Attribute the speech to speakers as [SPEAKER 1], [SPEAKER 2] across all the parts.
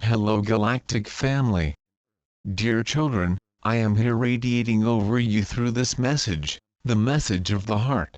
[SPEAKER 1] Hello Galactic family. Dear children, I am here radiating over you through this message, the message of the heart.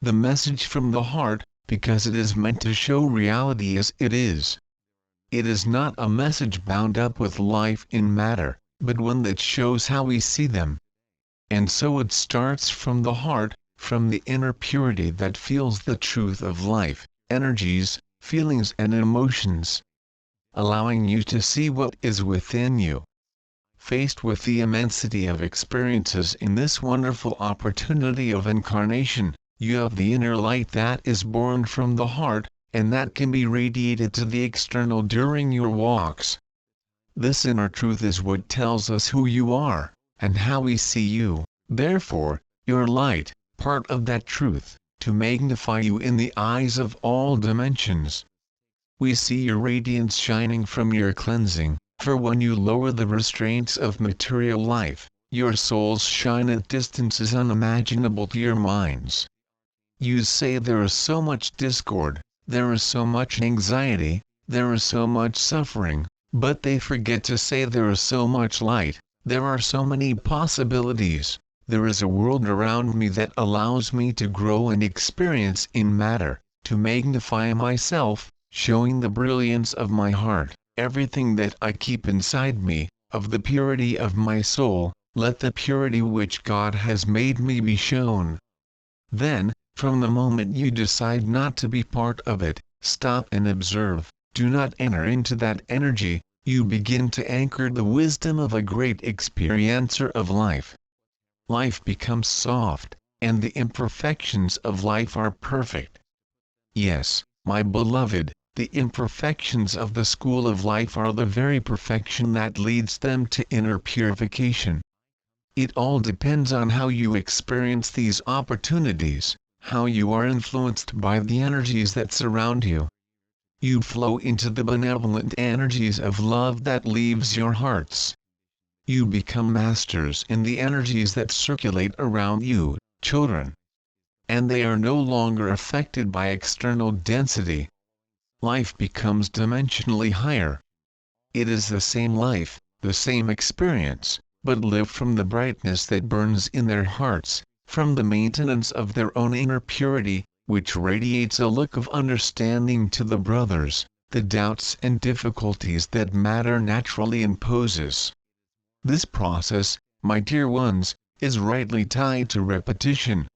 [SPEAKER 1] The message from the heart, because it is meant to show reality as it is. It is not a message bound up with life in matter, but one that shows how we see them. And so it starts from the heart, from the inner purity that feels the truth of life, energies, feelings and emotions, allowing you to see what is within you. Faced with the immensity of experiences in this wonderful opportunity of incarnation, you have the inner light that is born from the heart, and that can be radiated to the external during your walks. This inner truth is what tells us who you are, and how we see you, therefore, your light, part of that truth, to magnify you in the eyes of all dimensions. We see your radiance shining from your cleansing, for when you lower the restraints of material life, your souls shine at distances unimaginable to your minds. You say there is so much discord, there is so much anxiety, there is so much suffering, but they forget to say there is so much light, there are so many possibilities, there is a world around me that allows me to grow and experience in matter, to magnify myself, showing the brilliance of my heart, everything that I keep inside me, of the purity of my soul, let the purity which God has made me be shown. Then, from the moment you decide not to be part of it, stop and observe, do not enter into that energy, you begin to anchor the wisdom of a great experiencer of life. Life becomes soft, and the imperfections of life are perfect. Yes, my beloved, the imperfections of the school of life are the very perfection that leads them to inner purification. It all depends on how you experience these opportunities, how you are influenced by the energies that surround you. You flow into the benevolent energies of love that leaves your hearts. You become masters in the energies that circulate around you, children. And they are no longer affected by external density. Life becomes dimensionally higher. It is the same life, the same experience, but lived from the brightness that burns in their hearts, from the maintenance of their own inner purity, which radiates a look of understanding to the brothers, the doubts and difficulties that matter naturally imposes. This process, my dear ones, is rightly tied to repetition.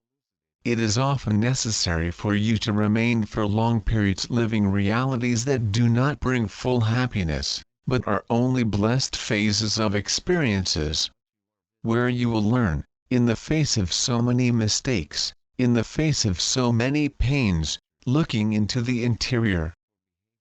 [SPEAKER 1] It is often necessary for you to remain for long periods living realities that do not bring full happiness, but are only blessed phases of experiences, where you will learn, in the face of so many mistakes, in the face of so many pains, looking into the interior.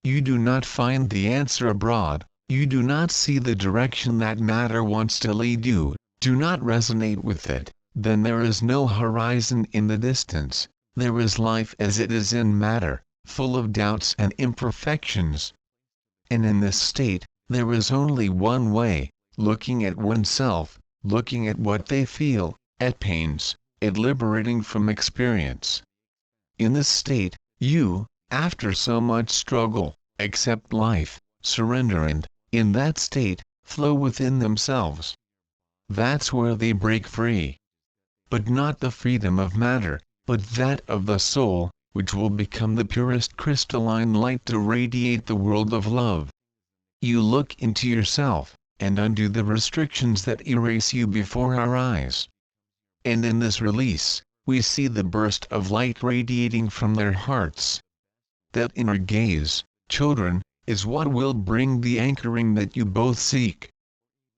[SPEAKER 1] You do not find the answer abroad, you do not see the direction that matter wants to lead you, do not resonate with it, then there is no horizon in the distance, there is life as it is in matter, full of doubts and imperfections. And in this state, there is only one way, looking at oneself, looking at what they feel, at pains, at liberating from experience. In this state, you, after so much struggle, accept life, surrender and, in that state, flow within themselves. That's where they break free. But not the freedom of matter, but that of the soul, which will become the purest crystalline light to radiate the world of love. You look into yourself, and undo the restrictions that erase you before our eyes. And in this release, we see the burst of light radiating from their hearts. That inner gaze, children, is what will bring the anchoring that you both seek.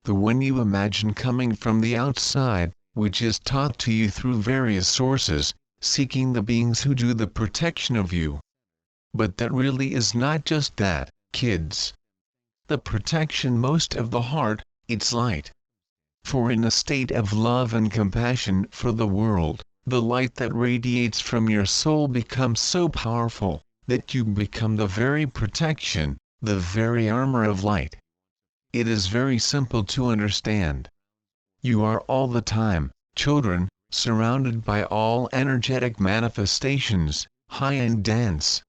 [SPEAKER 1] The one you imagine coming from the outside, which is taught to you through various sources, seeking the beings who do the protection of you. But that really is not just that, kids. The protection most of the heart, its light. For in a state of love and compassion for the world, the light that radiates from your soul becomes so powerful, that you become the very protection, the very armor of light. It is very simple to understand. You are all the time, children, surrounded by all energetic manifestations, high and dense.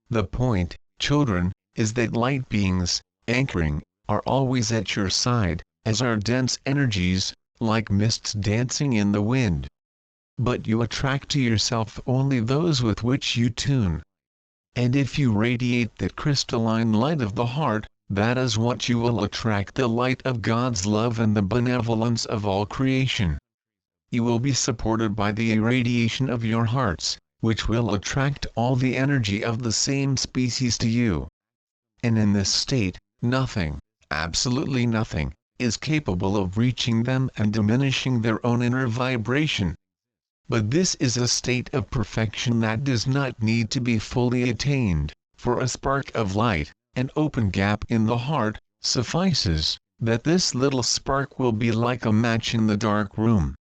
[SPEAKER 1] The point, children, is that light beings, anchoring, are always at your side, as are dense energies, like mists dancing in the wind. But you attract to yourself only those with which you tune. And if you radiate that crystalline light of the heart, that is what you will attract, the light of God's love and the benevolence of all creation. You will be supported by the irradiation of your hearts, which will attract all the energy of the same species to you. And in this state, nothing, absolutely nothing, is capable of reaching them and diminishing their own inner vibration. But this is a state of perfection that does not need to be fully attained, for a spark of light, an open gap in the heart, suffices, that this little spark will be like a match in the dark room.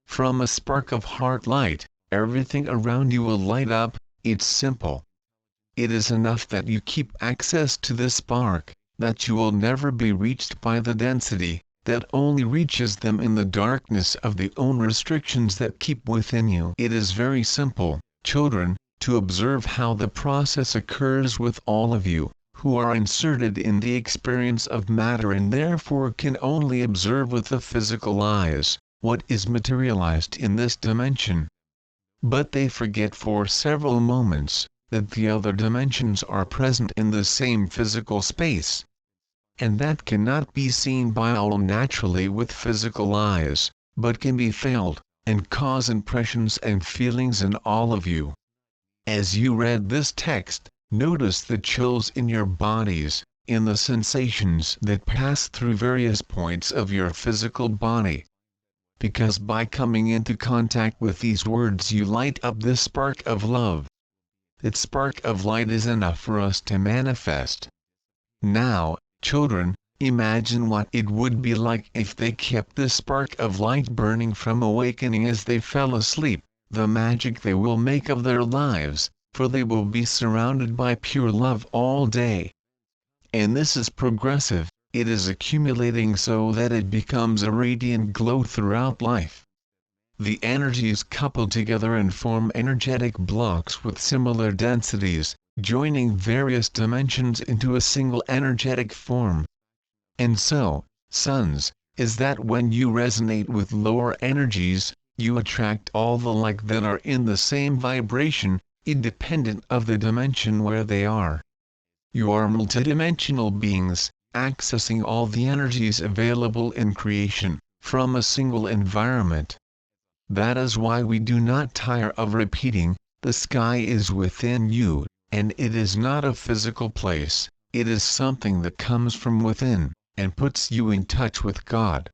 [SPEAKER 1] From a spark of heart light, everything around you will light up. It's simple. It is enough that you keep access to this spark, that you will never be reached by the density, that only reaches them in the darkness of the own restrictions that keep within you. It is very simple, children, to observe how the process occurs with all of you, who are inserted in the experience of matter and therefore can only observe with the physical eyes what is materialized in this dimension. But they forget for several moments that the other dimensions are present in the same physical space. And that cannot be seen by all naturally with physical eyes, but can be felt, and cause impressions and feelings in all of you. As you read this text, notice the chills in your bodies, in the sensations that pass through various points of your physical body. Because by coming into contact with these words you light up this spark of love. That spark of light is enough for us to manifest. Now, children, imagine what it would be like if they kept this spark of light burning from awakening as they fell asleep, the magic they will make of their lives, for they will be surrounded by pure love all day. And this is progressive. It is accumulating so that it becomes a radiant glow throughout life. The energies couple together and form energetic blocks with similar densities, joining various dimensions into a single energetic form. And so, sons, is that when you resonate with lower energies, you attract all the like that are in the same vibration, independent of the dimension where they are. You are multidimensional beings, accessing all the energies available in creation, from a single environment. That is why we do not tire of repeating, the sky is within you, and it is not a physical place, it is something that comes from within, and puts you in touch with God.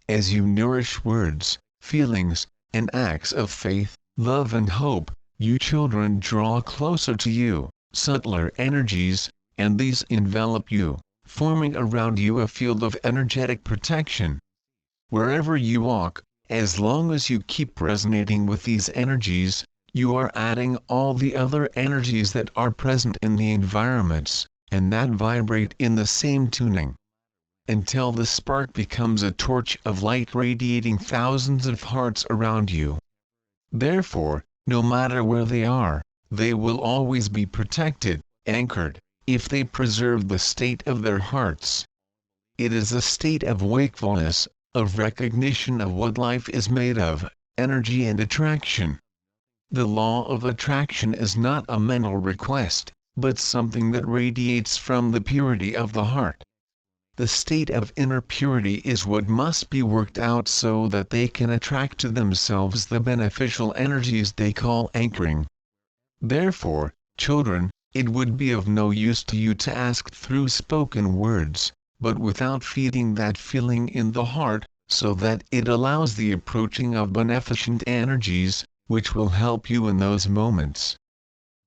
[SPEAKER 1] As you nourish words, feelings, and acts of faith, love and hope, you children draw closer to you, subtler energies, and these envelop you, forming around you a field of energetic protection. Wherever you walk, as long as you keep resonating with these energies, you are adding all the other energies that are present in the environments, and that vibrate in the same tuning. Until the spark becomes a torch of light radiating thousands of hearts around you. Therefore, no matter where they are, they will always be protected, anchored, if they preserve the state of their hearts. It is a state of wakefulness, of recognition of what life is made of, energy and attraction. The law of attraction is not a mental request, but something that radiates from the purity of the heart. The state of inner purity is what must be worked out so that they can attract to themselves the beneficial energies they call anchoring. Therefore, children, it would be of no use to you to ask through spoken words, but without feeding that feeling in the heart, so that it allows the approaching of beneficent energies, which will help you in those moments.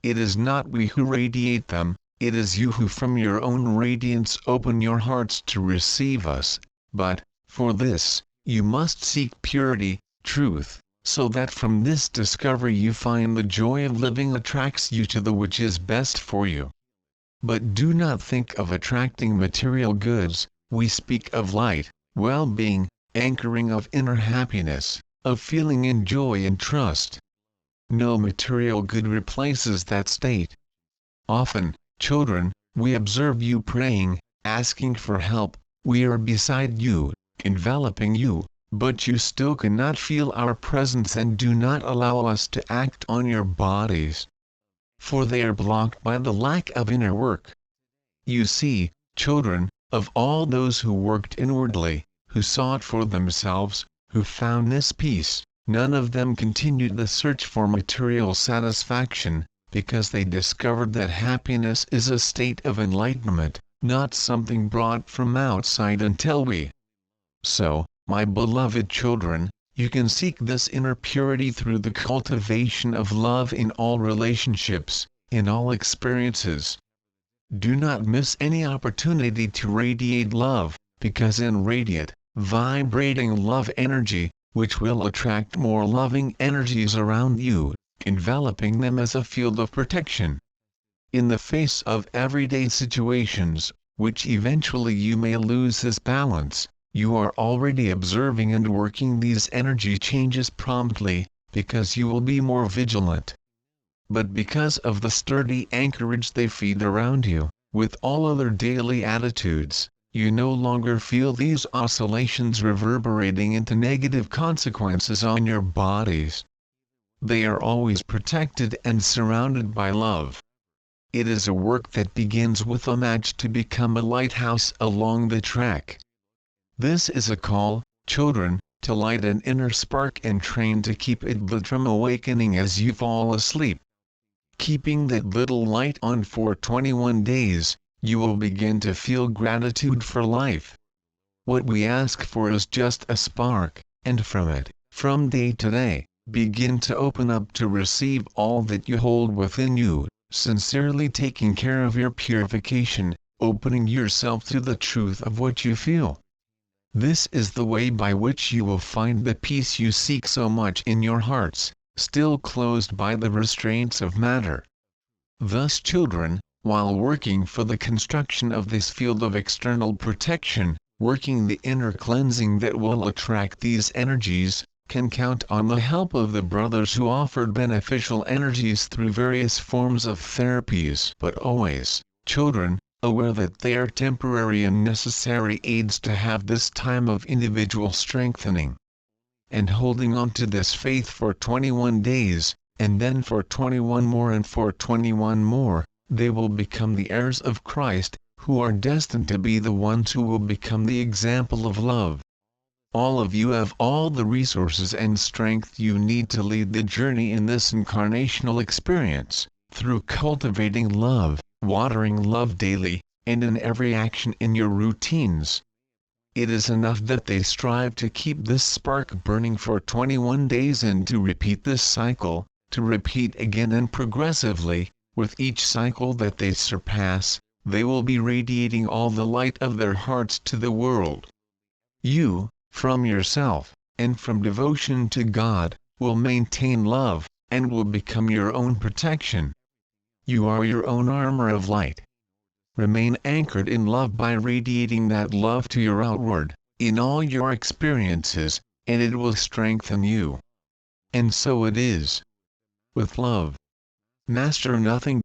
[SPEAKER 1] It is not we who radiate them, it is you who from your own radiance open your hearts to receive us, but, for this, you must seek purity, truth, so that from this discovery you find the joy of living attracts you to the which is best for you. But do not think of attracting material goods, we speak of light, well-being, anchoring of inner happiness, of feeling in joy and trust. No material good replaces that state. Often, children, we observe you praying, asking for help. We are beside you, enveloping you, but you still cannot feel our presence and do not allow us to act on your bodies, for they are blocked by the lack of inner work. You see, children, of all those who worked inwardly, who sought for themselves, who found this peace, none of them continued the search for material satisfaction, because they discovered that happiness is a state of enlightenment, not something brought from outside until we. So, my beloved children, you can seek this inner purity through the cultivation of love in all relationships, in all experiences. Do not miss any opportunity to radiate love, because in radiate, vibrating love energy, which will attract more loving energies around you, enveloping them as a field of protection. In the face of everyday situations, which eventually you may lose this balance, you are already observing and working these energy changes promptly, because you will be more vigilant. But because of the sturdy anchorage they feed around you, with all other daily attitudes, you no longer feel these oscillations reverberating into negative consequences on your bodies. They are always protected and surrounded by love. It is a work that begins with a match to become a lighthouse along the track. This is a call, children, to light an inner spark and train to keep it lit from awakening as you fall asleep. Keeping that little light on for 21 days, you will begin to feel gratitude for life. What we ask for is just a spark, and from it, from day to day, begin to open up to receive all that you hold within you, sincerely taking care of your purification, opening yourself to the truth of what you feel. This is the way by which you will find the peace you seek so much in your hearts, still closed by the restraints of matter. Thus, children, while working for the construction of this field of external protection, working the inner cleansing that will attract these energies, can count on the help of the brothers who offered beneficial energies through various forms of therapies. But always, children, aware that they are temporary and necessary aids to have this time of individual strengthening. And holding on to this faith for 21 days, and then for 21 more and for 21 more, they will become the heirs of Christ, who are destined to be the ones who will become the example of love. All of you have all the resources and strength you need to lead the journey in this incarnational experience, through cultivating love, watering love daily, and in every action in your routines. It is enough that they strive to keep this spark burning for 21 days and to repeat this cycle, to repeat again and progressively, with each cycle that they surpass, they will be radiating all the light of their hearts to the world. You, from yourself, and from devotion to God, will maintain love, and will become your own protection. You are your own armor of light. Remain anchored in love by radiating that love to your outward, in all your experiences, and it will strengthen you. And so it is. With love. Master nothing.